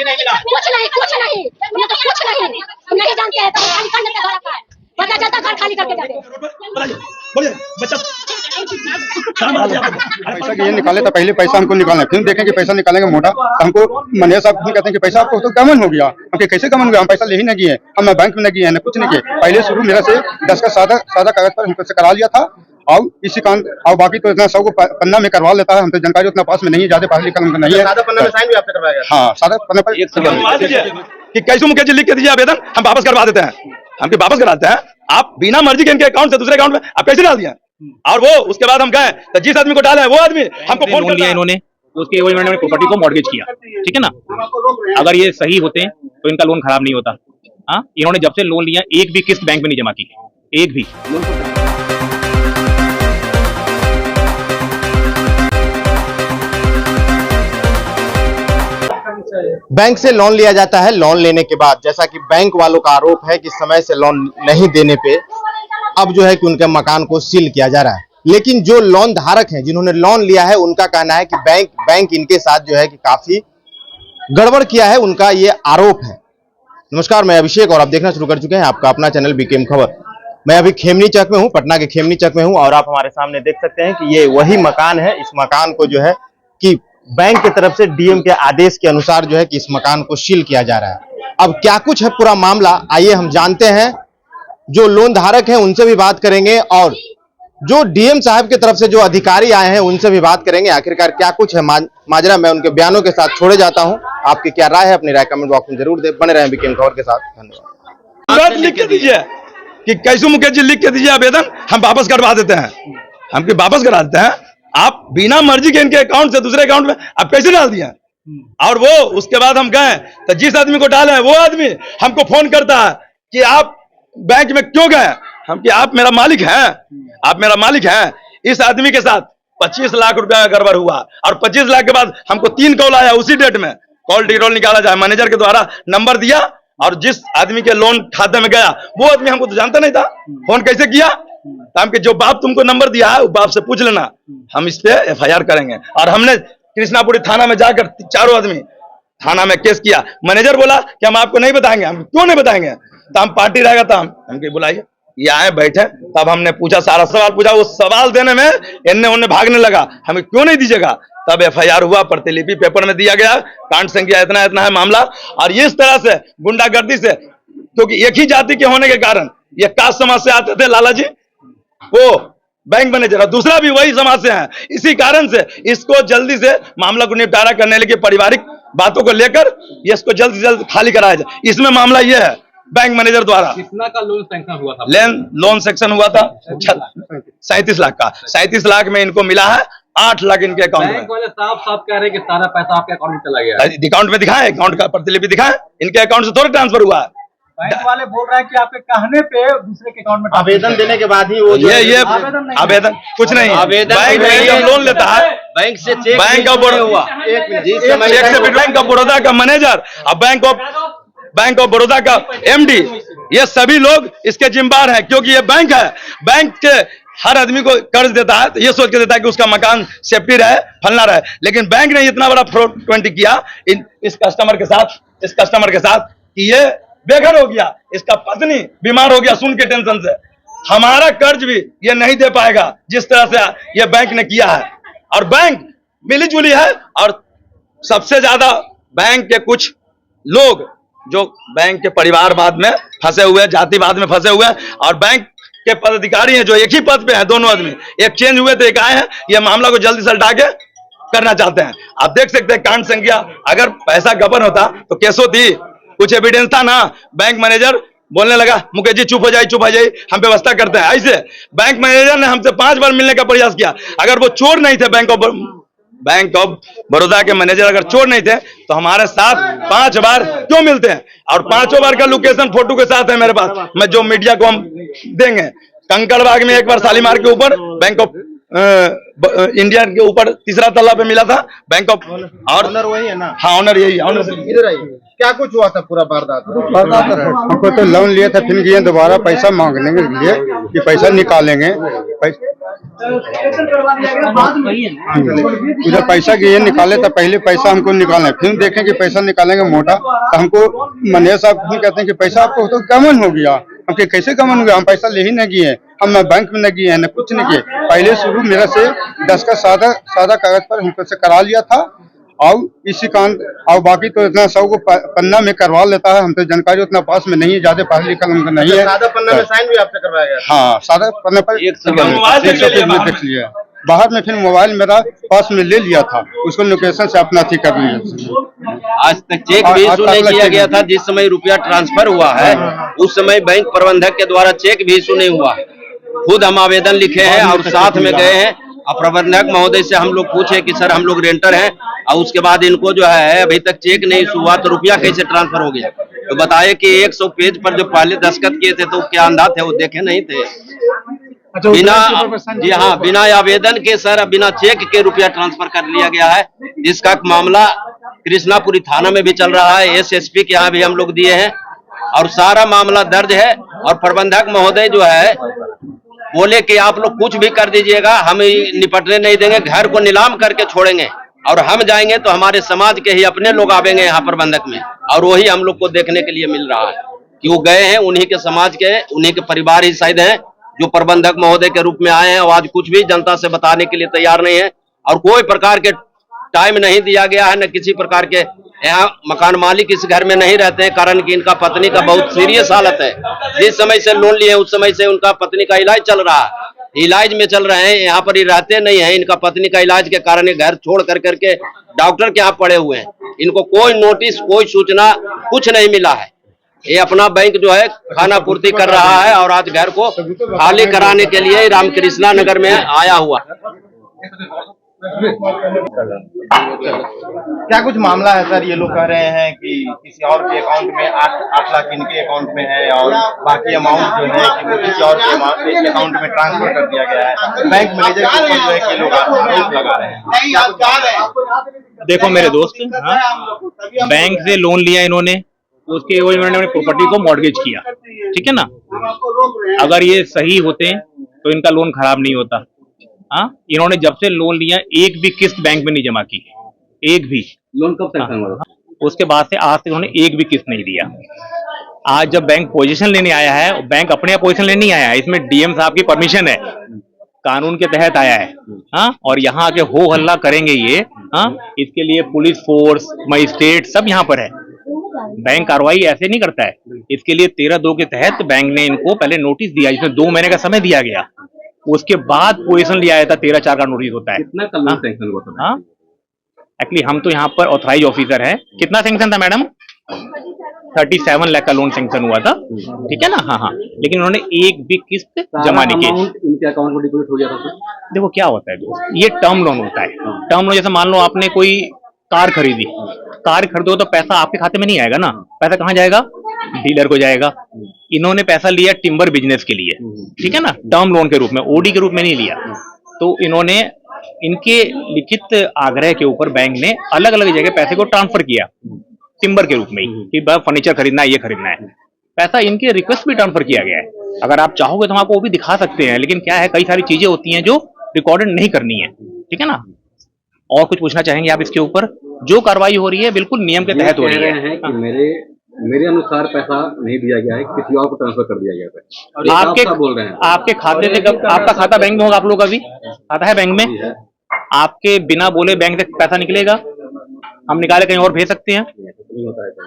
कुछ नहीं मिला, कुछ नहीं, हमने तो कुछ नहीं, हम नहीं जानते हैं, तो खाली करने के घर का है, पता चलता घर खाली करके जाते। बोलिए बच्चा पैसा कि ये निकाले तो पहले पैसा हमको निकालना है, फिर देखें कि पैसा निकालेंगे मोटा तो हमको मैनेजर साहब कहते हैं कि पैसा आपको तो कमन हो गया। हम कैसे कमन हो गया, हम पैसा ले ही नहीं किए, हम बैंक में नहीं किए, कुछ नहीं किए। पहले शुरू मेरा से 10 का सादा कागज पर हमसे करा लिया था और इसी काम और बाकी तो इतना सबको पन्ना में करवा लेता है। हम तो जानकारी उतना पास में नहीं है, ज्यादा पढ़ा लिखा नहीं है। सादा पन्ना में साइन भी आपसे करवाया गया? हाँ, सादा पन्ना पर कि कैसे मुकेश जी लिख के दीजिए आवेदन, हम वापस करवा देते हैं, हम वापस कराते हैं। आप बिना मर्जी के इनके अकाउंट से दूसरे अकाउंट में आप कैसे डाल दिया? और वो उसके बाद हम कहें तो जिस आदमी को डाला है वो आदमी हमको फोन कर दिया, इन्होंने उसके इन्होंने प्रॉपर्टी को मॉर्गेज किया, ठीक है ना। अगर ये सही होते तो इनका लोन खराब नहीं होता। हाँ, इन्होंने जब से लोन लिया एक भी किस्त बैंक में नहीं जमा की, एक भी। बैंक से लोन लिया जाता है, लोन लेने के बाद जैसा कि बैंक वालों का आरोप है कि समय से लोन नहीं देने पे अब जो है कि उनके मकान को सील किया जा रहा है। लेकिन जो लोन धारक हैं जिन्होंने लोन लिया है उनका कहना है कि बैंक इनके साथ जो है कि काफी गड़बड़ किया है, उनका ये आरोप है। नमस्कार, मैं अभिषेक और आप देखना शुरू कर चुके हैं आपका अपना चैनल बीकेएम खबर। मैं अभी खेमनी चौक में हूं, पटना के खेमनी चौक में हूं और आप हमारे सामने देख सकते हैं कि ये वही मकान है। इस मकान को जो है कि बैंक की तरफ से डीएम के आदेश के अनुसार जो है कि इस मकान को सील किया जा रहा है। अब क्या कुछ है पूरा मामला, आइए हम जानते हैं। जो लोन धारक हैं उनसे भी बात करेंगे और जो डीएम साहब की तरफ से जो अधिकारी आए हैं उनसे भी बात करेंगे। आखिरकार क्या कुछ है माजरा, मैं उनके बयानों के साथ छोड़े जाता हूं। आपकी क्या राय है, अपनी राय कमेंट बॉक्स में जरूर दे। बने रहें बीकेएम खबर के साथ। धन्यवाद। लिख के दीजिए कि कैसे मुकेश जी लिख के दीजिए आवेदन, हम वापस करवा देते हैं, हम वापस करा देते हैं। आप बिना मर्जी के इनके अकाउंट से दूसरे अकाउंट में आप कैसे डाल दिया? और वो उसके बाद हम कहें तो जिस आदमी को डाले हैं वो आदमी हमको फोन करता है कि आप बैंक में क्यों गए? हम कि आप मेरा मालिक हैं, आप मेरा मालिक हैं। इस आदमी के साथ 25 लाख रुपया का गड़बड़ हुआ और 25 लाख के बाद हमको 3 कॉल आया उसी डेट में। कॉल डिरोल निकाला जाए, मैनेजर के द्वारा नंबर दिया और जिस आदमी के लोन खाते में गया वो आदमी हमको तो जानता नहीं था। फोन कैसे किया? तो हम कि जो बाप तुमको नंबर दिया है वो बाप से पूछ लेना, हम इस पे एफआईआर करेंगे। और हमने कृष्णापुरी थाना में जाकर चारों आदमी थाना में केस किया। मैनेजर बोला कि हम आपको नहीं बताएंगे। हम क्यों नहीं बताएंगे? तो हम पार्टी रहेगा तो हम बुलाइए, ये आए बैठे, तब हमने पूछा, सारा सवाल पूछा। वो सवाल देने में इन्ने उन्ने भागने लगा, हमें क्यों नहीं दीजिएगा? तब एफआईआर हुआ, प्रतिलिपि पेपर में दिया गया, कांड संख्या इतना इतना है मामला। और इस तरह से गुंडागर्दी से, क्योंकि एक ही जाति के होने के कारण ये कास्ट समाज से आते थे लाला जी, वो बैंक मैनेजर, दूसरा भी वही समाज से है। इसी कारण से इसको जल्दी से मामला को निपटारा करने के लिए पारिवारिक बातों को लेकर ये इसको जल्द से जल्द खाली कराया जाए। इसमें मामला ये है बैंक मैनेजर द्वारा कितना का लोन सैंक्शन हुआ था? लोन सेक्शन हुआ था 37 लाख का। 37 लाख में इनको मिला है 8 लाख इनके अकाउंट में। बैंक वाले साफ साफ कह रहे हैं कि सारा पैसा आपके अकाउंट में चला गया है। अकाउंट में दिखाएं, अकाउंट का प्रतिलिपि दिखाएं, इनके अकाउंट से थोड़ा ट्रांसफर हुआ है। बैंक वाले बोल रहे हैं कि आपके कहने पे दूसरे के अकाउंट में आवेदन देने के बाद ही वो ये आवेदन कुछ नहीं, बैंक में जब लोन लेता है बैंक से cheque bank of bank of Baroda का मैनेजर और बैंक ऑफ बड़ौदा का एमडी, ये सभी लोग इसके जिम्मेदार हैं। क्योंकि ये बैंक है, बैंक के हर आदमी को कर्ज देता है तो ये सोच के देता है कि उसका मकान सेफ्टी रहे, फलना रहे। लेकिन बैंक ने इतना बड़ा फ्रॉड किया इस कस्टमर के साथ कि ये बेघर हो गया, इसका पत्नी बीमार हो गया सुन के टेंशन से। हमारा कर्ज भी ये नहीं दे पाएगा जिस तरह से ये बैंक ने किया है। और बैंक मिली जुली है और सबसे ज्यादा बैंक के कुछ लोग जो बैंक के परिवारवाद में फंसे हुए, जातिवाद में फंसे हुए, और बैंक के पदाधिकारी हैं जो एक ही पद पे हैं, दोनों आदमी एक चेंज हुए तो एक आए हैं। ये मामला को जल्दी से हटा के करना चाहते हैं। आप देख सकते हैं कांड संख्या, अगर पैसा गबन होता तो केस होती, कुछ एविडेंस था ना। बैंक मैनेजर बोलने लगा मुकेश जी चुप हो जाइए, हम व्यवस्था करते हैं। ऐसे बैंक मैनेजर ने हमसे 5 बार मिलने का प्रयास किया। अगर वो चोर नहीं थे, बैंक ऑफ बड़ौदा के मैनेजर अगर चोर नहीं थे तो हमारे साथ 5 बार क्यों मिलते हैं? और 5 बार का लोकेशन फोटो के साथ है मेरे पास, मैं जो मीडिया को हम देंगे। कंकड़बाग में एक बार शालीमार के ऊपर बैंक ऑफ इंडिया के ऊपर तीसरा तल्ला पे मिला था बैंक ऑफ। और ऑनर वही है ना? हाँ ऑनर यही, ऑनर से इधर आइए, क्या कुछ हुआ था पूरा वारदात? हमको तो लोन लिया था, फिर गए दोबारा पैसा मांगने के लिए कि पैसा निकालेंगे। उधर पैसा गए निकाले तो पहले पैसा हमको निकालना, फिर देखें कि पैसा निकालेंगे मोटा, तो हमको मैनेजर साहब कहते हैं कि पैसा आपको तो कमन हो गया। हम कि कैसे कमन हो गया, हम पैसा ले ही नहीं गए, हम न बैंक में न गए हैं न कुछ नहीं किए। पहले शुरू मेरा से 10 का सादा कागज पर हमको से करा लिया था, और इसी कान और बाकी तो इतना सब को पन्ना में करवा लेता है। हम तो जानकारी उतना पास में नहीं है, ज्यादा पढ़ा लिखा हमको नहीं है। सादा पन्ना में साइन भी आपसे करवाया गया? हाँ, सादा पन्ने पर 100 देख लिया। बाहर में फिर मोबाइल मेरा पास में ले लिया था, उसको लोकेशन से अपना ठीक कर लिया। आज तक चेक भी इशू नहीं किया गया था। जिस समय रुपया ट्रांसफर हुआ है उस समय बैंक प्रबंधक के द्वारा चेक भी इशू नहीं हुआ। खुद हम आवेदन लिखे हैं और साथ में गए हैं, और प्रबंधक महोदय से हम लोग पूछे कि सर हम लोग रेंटर हैं, और उसके बाद इनको जो है अभी तक चेक नहीं इशू हुआ, तो रुपया कैसे ट्रांसफर हो गया? तो बताए कि 100 पेज पर जो पहले दस्तखत किए थे तो क्या अंधा थे, वो देखे नहीं थे। बिना, जी हाँ, बिना आवेदन के सर, बिना चेक के रुपया ट्रांसफर कर लिया गया है, जिसका मामला कृष्णापुरी थाना में भी चल रहा है। एसएसपी के यहाँ भी हम लोग दिए हैं और सारा मामला दर्ज है। और प्रबंधक महोदय जो है बोले कि आप लोग कुछ भी कर दीजिएगा, हम निपटने नहीं देंगे, घर को नीलाम करके छोड़ेंगे, और हम जाएंगे तो हमारे समाज के ही अपने लोग आवेंगे यहाँ प्रबंधक में, और वही हम लोग को देखने के लिए मिल रहा है कि वो गए हैं, उन्हीं के समाज के, उन्हीं के परिवार ही शायद हैं जो प्रबंधक महोदय के रूप में आए हैं, और आज कुछ भी जनता से बताने के लिए तैयार नहीं है, और कोई प्रकार के टाइम नहीं दिया गया है, न किसी प्रकार के। यहाँ मकान मालिक इस घर में नहीं रहते हैं, कारण कि इनका पत्नी का बहुत सीरियस हालत है। जिस समय से लोन लिए उस समय से उनका पत्नी का इलाज चल रहा है, इलाज में चल रहे हैं, यहाँ पर ही रहते नहीं है। इनका पत्नी का इलाज के कारण ये घर छोड़ करके डॉक्टर के यहाँ पड़े हुए हैं। इनको कोई नोटिस, कोई सूचना कुछ नहीं मिला है। ये अपना बैंक जो है खाना पूर्ति कर रहा है, और आज घर को खाली कराने के लिए रामकृष्णा नगर में आया हुआ। क्या कुछ मामला है सर? ये लोग कह रहे हैं कि किसी और के अकाउंट में 8 लाख इनके अकाउंट में है, और बाकी अमाउंट जो है कि वो किसी और के अकाउंट में ट्रांसफर कर दिया गया है। बैंक मैनेजर के ऊपर जो है कि लोग आरोप लगा रहे हैं। देखो मेरे दोस्त, बैंक से लोन लिया इन्होंने, उसके वही इन्होंने प्रॉपर्टी को मॉर्गेज किया, ठीक है ना। अगर ये सही होते तो इनका लोन खराब नहीं होता। हाँ, इन्होंने जब से लोन लिया एक भी किस्त बैंक में नहीं जमा की, एक भी। लोन कब सैंक्शन हुआ? उसके बाद से आज तक उन्होंने एक भी किस्त नहीं दिया। आज जब बैंक पोजीशन लेने आया है, बैंक अपने यहाँ पोजीशन लेने नहीं आया है, इसमें डीएम साहब की परमिशन है, कानून के तहत आया है। हाँ, और यहाँ आके हो हल्ला करेंगे ये। हाँ, इसके लिए पुलिस फोर्स, मजिस्ट्रेट सब यहाँ पर है। बैंक कार्रवाई ऐसे नहीं करता है। इसके लिए 13(2) के तहत बैंक ने इनको पहले नोटिस दिया, जिसमें 2 महीने का समय दिया गया। उसके बाद पोजीशन लिया जाता, 13(4) का नोटिस होता है। कितना का लोन सैंक्शन हुआ था? हाँ, एक्चुअली हम तो यहाँ पर ऑथराइज ऑफिसर है। कितना सैंक्शन था मैडम? 37 लाख का लोन सैंक्शन हुआ था, ठीक है ना। हाँ हाँ, लेकिन उन्होंने एक भी किस्त जमा नहीं की। इनके अकाउंट में डिपॉजिट हो गया था। देखो क्या होता है दोस्त, ये टर्म लोन होता है। टर्म लोन जैसे मान लो आपने कोई कार खरीदी, कार खरीदो तो पैसा आपके खाते में नहीं आएगा ना, पैसा कहाँ जाएगा? डीलर को जाएगा। इन्होंने पैसा लिया टिम्बर बिजनेस के लिए, ठीक है ना, टर्म लोन के रूप में, ओडी के रूप में नहीं लिया। तो इन्होंने इनके लिखित आग्रह के ऊपर बैंक ने अलग अलग जगह पैसे को ट्रांसफर किया टिम्बर के रूप में ही, कि फर्नीचर खरीदना है, ये खरीदना है। पैसा इनके रिक्वेस्ट भी ट्रांसफर किया गया है। अगर आप चाहोगे तो हम आपको वो भी दिखा सकते हैं, लेकिन क्या है, कई सारी चीजें होती हैं जो रिकॉर्डेड नहीं करनी है, ठीक है ना। और कुछ पूछना चाहेंगे आप इसके ऊपर? जो कार्रवाई हो रही है बिल्कुल नियम के तहत हो रही है। मेरे अनुसार पैसा नहीं दिया गया है, किसी और को ट्रांसफर कर दिया गया है। आपके बोल रहे हैं आपके खाते से कब आपका खाता बैंक में होगा? आप लोग का भी खाता है बैंक में? आपके बिना बोले बैंक से पैसा निकलेगा? हम निकाले कहीं और भेज सकते हैं?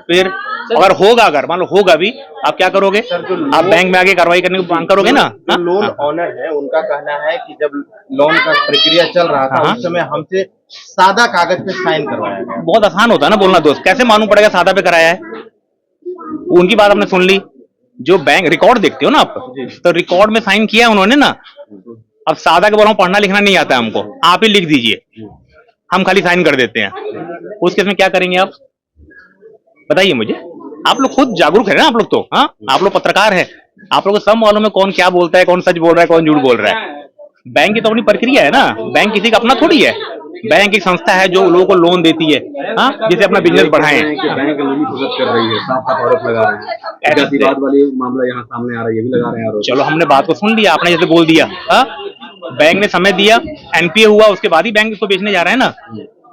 फिर अगर होगा, अगर मान लो होगा भी, आप क्या करोगे? आप बैंक में आके कार्रवाई करने की मांग करोगे ना। जो लोन ऑनर है उनका कहना है कि जब लोन का प्रक्रिया चल रहा था उस समय हमसे सादा कागज पे साइन करवाया गया। बहुत आसान होता है ना बोलना दोस्त, कैसे मालूम पड़ेगा सादा पे कराया है? उनकी बात आपने सुन ली। जो बैंक रिकॉर्ड देखते हो ना आप, तो रिकॉर्ड में साइन किया उन्होंने ना। अब सादा के बोल रहा हूं, पढ़ना लिखना नहीं आता है हमको, आप ही लिख दीजिए, हम खाली साइन कर देते हैं। उस केस में क्या करेंगे आप बताइए मुझे? आप लोग खुद जागरूक है ना, आप लोग तो। हाँ, आप लोग पत्रकार है, आप लोग को सब मालूम है कौन क्या बोलता है, कौन सच बोल रहा है, कौन झूठ बोल रहा है। बैंक की तो अपनी प्रक्रिया है ना, बैंक किसी का अपना थोड़ी है। बैंक एक संस्था है जो लोगों को लोन देती है, हाँ, जिसे अपना बिजनेस बढ़ाएं। बैंक लोनी भुगत कर रही है, साफ साफ आरोप लगा रहे हैं, जातिवाद वाली मामला यहाँ सामने आ रहा है, ये भी लगा रहे हैं आरोप। चलो हमने बात को सुन लिया, आपने जैसे बोल दिया, हाँ, बैंक ने समय दिया, एनपीए हुआ, उसके बाद ही बैंक इसको बेचने जा रहा है ना।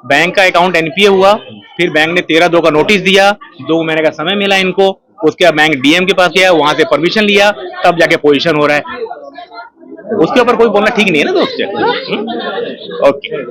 बैंक का अकाउंट एनपीए हुआ, फिर बैंक ने 13/2 का नोटिस दिया, 2 महीने का समय मिला इनको, उसके बाद बैंक डीएम के पास गया, वहां से परमिशन लिया, तब जाके पोजीशन हो रहा है। उसके ऊपर कोई बोलना ठीक नहीं है ना दोस्त। ओके।